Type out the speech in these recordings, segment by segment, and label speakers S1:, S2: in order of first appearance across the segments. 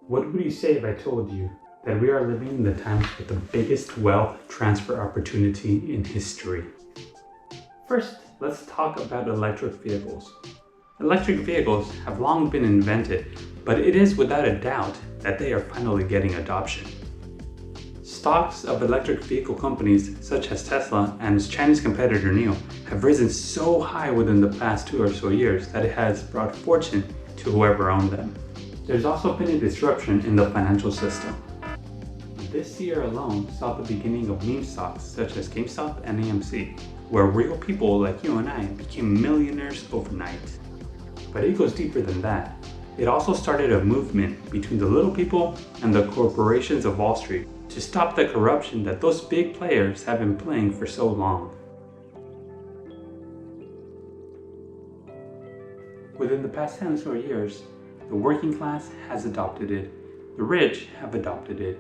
S1: What would you say if I told you that we are living in the times with the biggest wealth transfer opportunity in history? First, let's talk about electric vehicles. Electric vehicles have long been invented, but it is without a doubt that they are finally getting adoption. Stocks of electric vehicle companies such as Tesla and its Chinese competitor NIO have risen so high within the past 2 or so years that it has brought fortune to whoever owned them. There's also been a disruption in the financial system. This year alone saw the beginning of meme stocks such as GameStop and AMC, where real people like you and I became millionaires overnight. But it goes deeper than that. It also started a movement between the little people and the corporations of Wall Street to stop the corruption that those big players have been playing for so long. Within the past 10 or so years, the working class has adopted it, the rich have adopted it,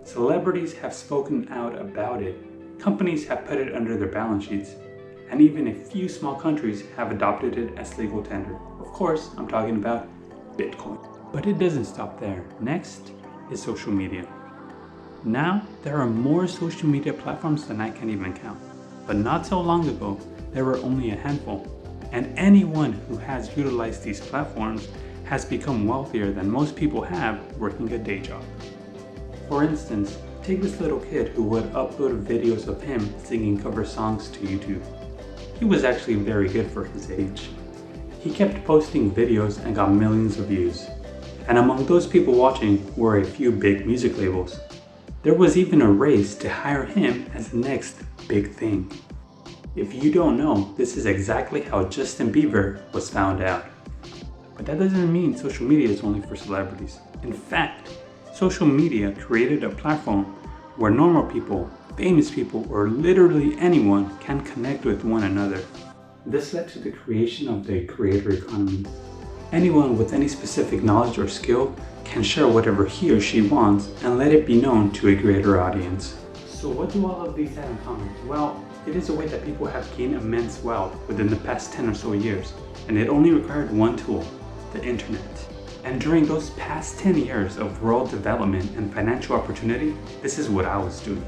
S1: celebrities have spoken out about it, companies have put it under their balance sheets, and even a few small countries have adopted it as legal tender. Of course, I'm talking about Bitcoin. But it doesn't stop there. Next is social media. Now, there are more social media platforms than I can even count. But not so long ago, there were only a handful. And anyone who has utilized these platforms has become wealthier than most people have working a day job. For instance, take this little kid who would upload videos of him singing cover songs to YouTube. He was actually very good for his age. He kept posting videos and got millions of views. And among those people watching were a few big music labels. There was even a race to hire him as the next big thing. If you don't know, this is exactly how Justin Bieber was found out. But that doesn't mean social media is only for celebrities. In fact, social media created a platform where normal people, famous people, or literally anyone can connect with one another. This led to the creation of the creator economy. Anyone with any specific knowledge or skill can share whatever he or she wants and let it be known to a greater audience. So what do all of these have in common? Well, it is a way that people have gained immense wealth within the past 10 or so years, and it only required one tool, the internet. And during those past 10 years of world development and financial opportunity, this is what I was doing.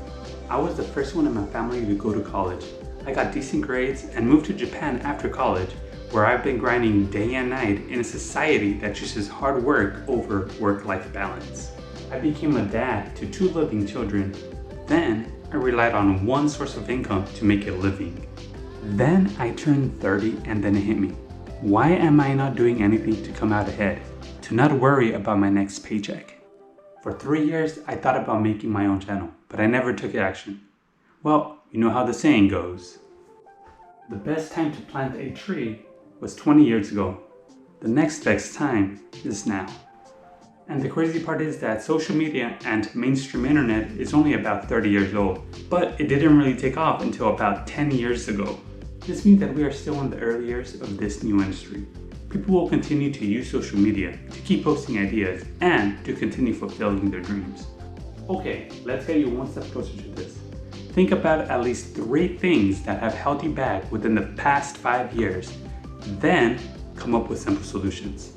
S1: I was the first one in my family to go to college. I got decent grades and moved to Japan after college, where I've been grinding day and night in a society that chooses hard work over work-life balance. I became a dad to 2 living children. Then I relied on one source of income to make a living. Then I turned 30 and then it hit me. Why am I not doing anything to come out ahead? To not worry about my next paycheck? For 3 years, I thought about making my own channel, but I never took action. Well, you know how the saying goes. The best time to plant a tree was 20 years ago. The next best time is now. And the crazy part is that social media and mainstream internet is only about 30 years old, but it didn't really take off until about 10 years ago. This means that we are still in the early years of this new industry. People will continue to use social media to keep posting ideas and to continue fulfilling their dreams. Okay, let's get you one step closer to this. Think about at least 3 things that have held you back within the past 5 years. Then come up with simple solutions.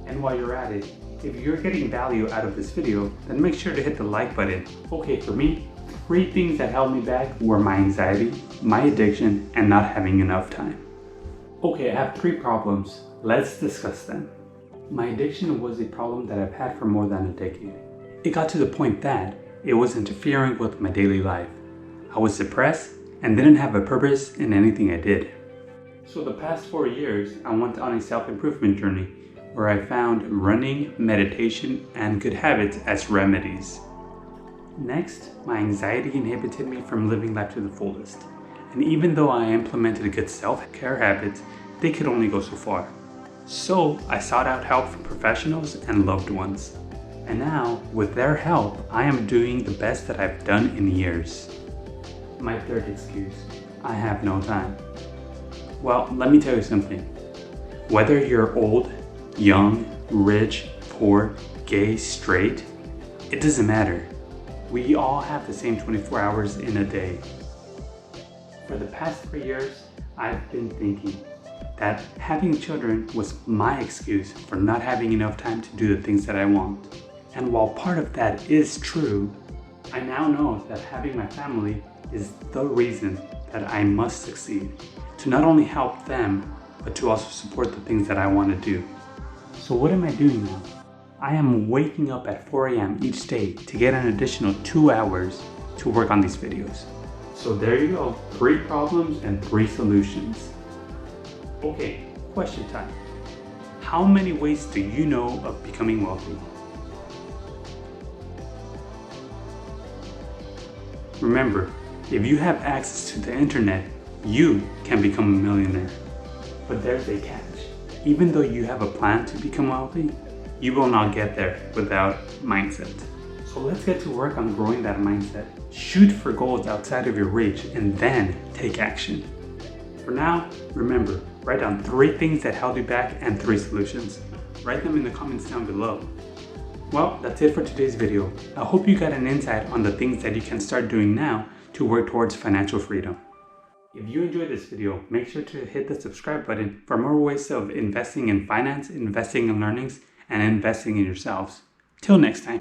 S1: And while you're at it, if you're getting value out of this video, then make sure to hit the like button. Okay, for me, 3 things that held me back were my anxiety, my addiction, and not having enough time. Okay, I have 3 problems. Let's discuss them. My addiction was a problem that I've had for more than a decade. It got to the point that it was interfering with my daily life. I was depressed and didn't have a purpose in anything I did. So the past 4 years, I went on a self-improvement journey where I found running, meditation, and good habits as remedies. Next, my anxiety inhibited me from living life to the fullest. And even though I implemented good self-care habits, they could only go so far. So I sought out help from professionals and loved ones. And now, with their help, I am doing the best that I've done in years. My third excuse, I have no time. Well, let me tell you something. Whether you're old, young, rich, poor, gay, straight, it doesn't matter. We all have the same 24 hours in a day. For the past 3 years, I've been thinking, that having children was my excuse for not having enough time to do the things that I want. And while part of that is true, I now know that having my family is the reason that I must succeed, to not only help them, but to also support the things that I want to do. So what am I doing now? I am waking up at 4 a.m. each day to get an additional 2 hours to work on these videos. So there you go, 3 problems and 3 solutions. Okay, question time. How many ways do you know of becoming wealthy? Remember, if you have access to the internet, you can become a millionaire. But there's a catch. Even though you have a plan to become wealthy, you will not get there without mindset. So let's get to work on growing that mindset. Shoot for goals outside of your reach and then take action. For now, remember, write down 3 things that held you back and 3 solutions. Write them in the comments down below. Well, that's it for today's video. I hope you got an insight on the things that you can start doing now to work towards financial freedom. If you enjoyed this video, make sure to hit the subscribe button for more ways of investing in finance, investing in learnings, and investing in yourselves. Till next time.